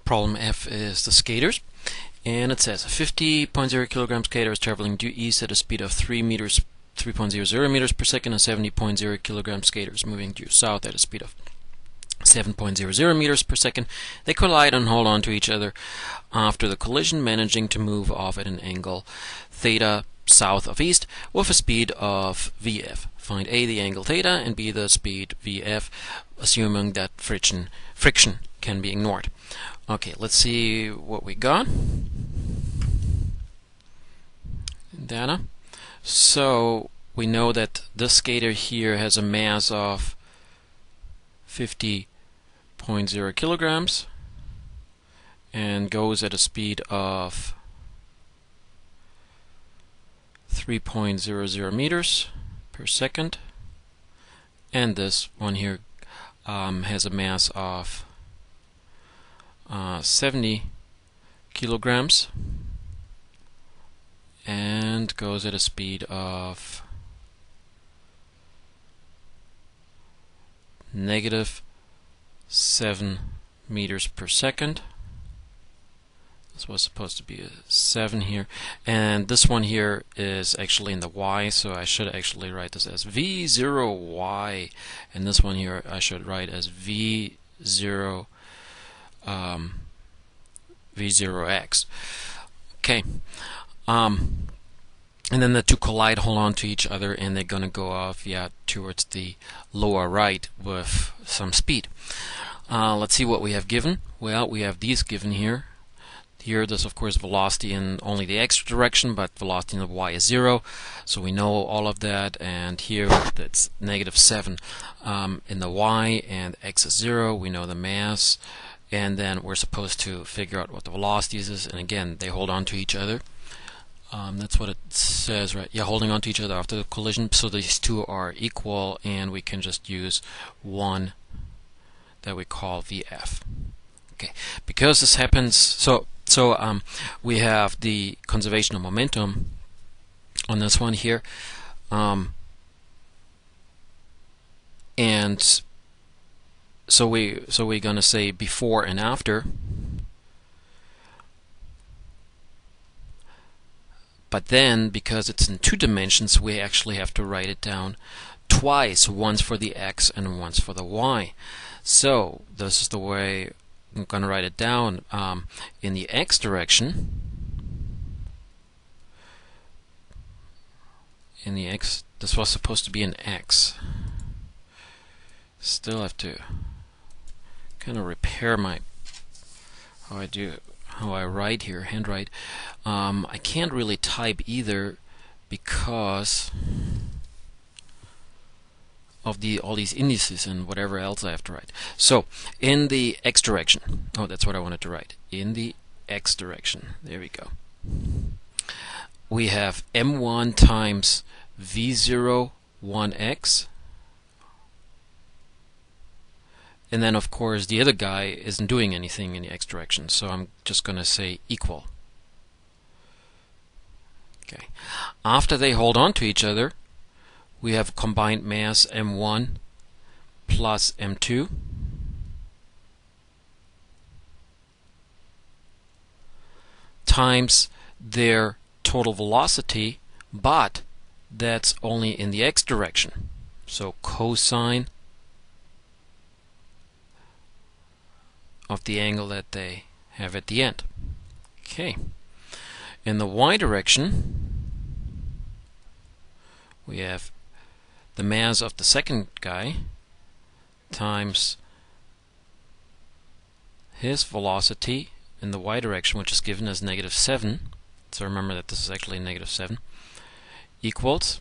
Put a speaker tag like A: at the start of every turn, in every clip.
A: Problem F is the skaters, and it says a 50.0 kilogram skater is traveling due east at a speed of 3.00 meters per second, and 70.0 kilogram skaters moving due south at a speed of 7.00 meters per second. They collide and hold on to each other after the collision, managing to move off at an angle theta south of east with a speed of Vf. Find A, the angle theta, and B, the speed Vf, assuming that friction can be ignored. Okay, let's see what we got. Data. So we know that this skater here has a mass of 50.0 kilograms and goes at a speed of 3.00 meters per second, and this one here has a mass of 70 kilograms and goes at a speed of -7 meters per second. This was supposed to be a 7 here, and this one here is actually in the y, so I should actually write this as V0y, and this one here I should write as V0 V0x. Okay, and then the two collide, hold on to each other, and they're gonna go off towards the lower right with some speed. Let's see what we have given. Well, we have these given here. Here, there's of course velocity in only the x direction, but velocity in the y is 0, so we know all of that. And here, that's -7 in the y, and x is 0. We know the mass, and then we're supposed to figure out what the velocity is. And again, they hold on to each other. That's what it says, right? Yeah, holding on to each other after the collision. So these two are equal, and we can just use one that we call Vf. Okay, because this happens, so we have the conservation of momentum on this one here, and so we're gonna say before and after. But then, because it's in 2 dimensions, we actually have to write it down twice, once for the x and once for the y. So this is the way I'm going to write it down. In the x direction, this was supposed to be an x. Still have to kind of repair how I write here, handwrite. I can't really type either because of all these indices and whatever else I have to write. So in the x direction, that's what I wanted to write. In the x direction, there we go. We have m1 times v0 1x, and then of course the other guy isn't doing anything in the x direction, so I'm just going to say equal. Okay. After they hold on to each other, we have combined mass m1 plus m2 times their total velocity, but that's only in the x direction. So cosine of the angle that they have at the end. Okay. In the y direction, we have the mass of the second guy times his velocity in the y direction, which is given as -7. So remember that this is actually -7, equals,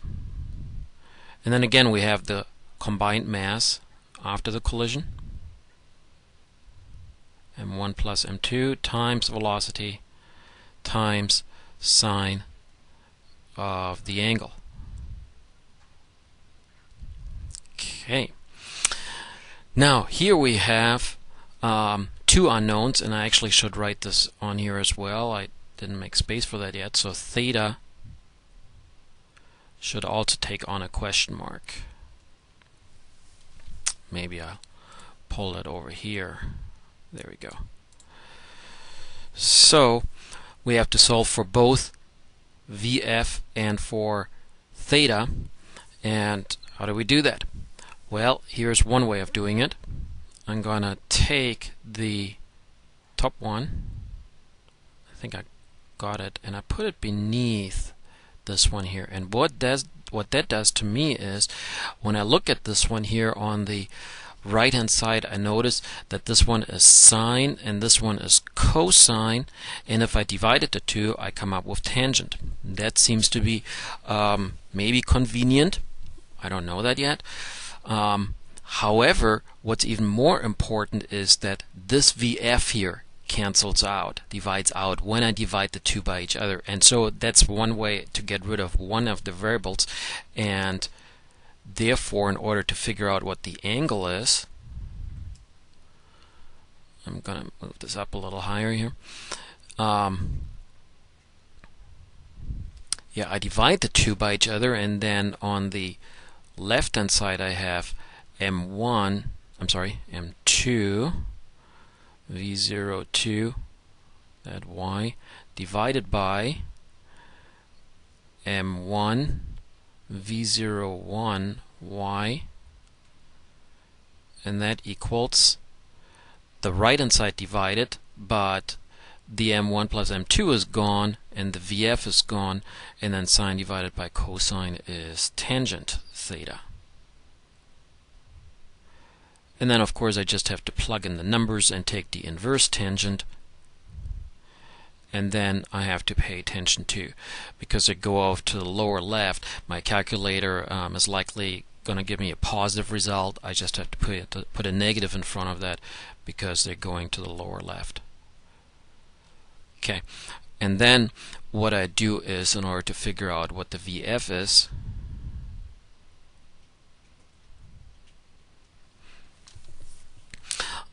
A: and then again we have the combined mass after the collision, m1 plus m2 times velocity times sine of the angle. Okay. Now here we have 2 unknowns, and I actually should write this on here as well. I didn't make space for that yet. So theta should also take on a question mark. Maybe I'll pull it over here. There we go. So we have to solve for both VF and for theta. And how do we do that? Well, here's one way of doing it. I'm gonna take the top one, I think I got it, and I put it beneath this one here. And what that does to me is, when I look at this one here on the right hand side, I notice that this one is sine and this one is cosine, and if I divide it to 2, I come up with tangent. That seems to be maybe convenient. I don't know that yet. However, what's even more important is that this VF here cancels out, divides out when I divide the two by each other. And so that's one way to get rid of one of the variables. And therefore, in order to figure out what the angle is, I'm going to move this up a little higher here. Yeah, I divide the two by each other, and then on the left hand side I have M2 V02, that y, divided by M1 V01 y, and that equals the right hand side divided, but the M1 plus M2 is gone and the VF is gone, and then sine divided by cosine is tangent theta. And then of course I just have to plug in the numbers and take the inverse tangent, and then I have to pay attention to, because I go off to the lower left, my calculator is likely going to give me a positive result. I just have to put a negative in front of that because they're going to the lower left. Okay, and then what I do is, in order to figure out what the VF is,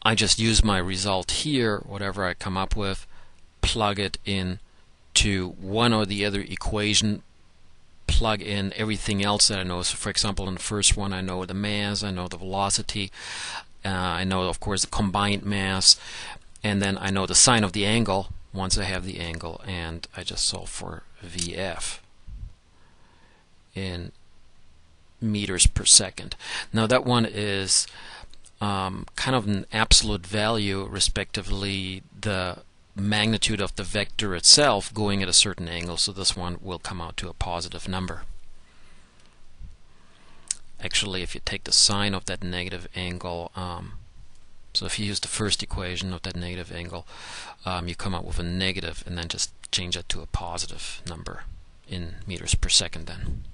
A: I just use my result here, whatever I come up with, plug it in to one or the other equation, plug in everything else that I know. So for example, in the first one I know the mass, I know the velocity, I know of course the combined mass, and then I know the sine of the angle once I have the angle, and I just solve for VF in meters per second. Now that one is kind of an absolute value, respectively the magnitude of the vector itself going at a certain angle, so this one will come out to a positive number. Actually, if you take the sine of that negative angle, so if you use the first equation of that negative angle, you come up with a negative, and then just change that to a positive number in meters per second then.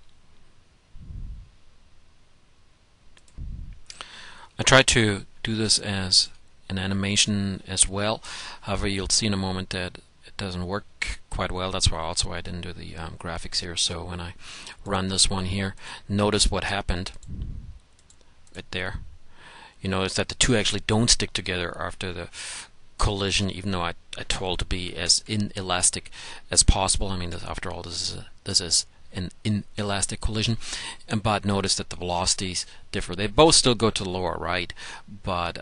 A: I tried to do this as an animation as well. However, you'll see in a moment that it doesn't work quite well. That's why also I didn't do the graphics here. So when I run this one here, notice what happened right there. You notice that the two actually don't stick together after the collision, even though I told to be as inelastic as possible. I mean, after all, this is an inelastic collision, but notice that the velocities differ. They both still go to the lower right, but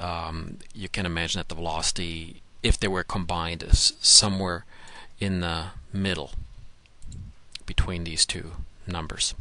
A: you can imagine that the velocity, if they were combined, is somewhere in the middle between these two numbers.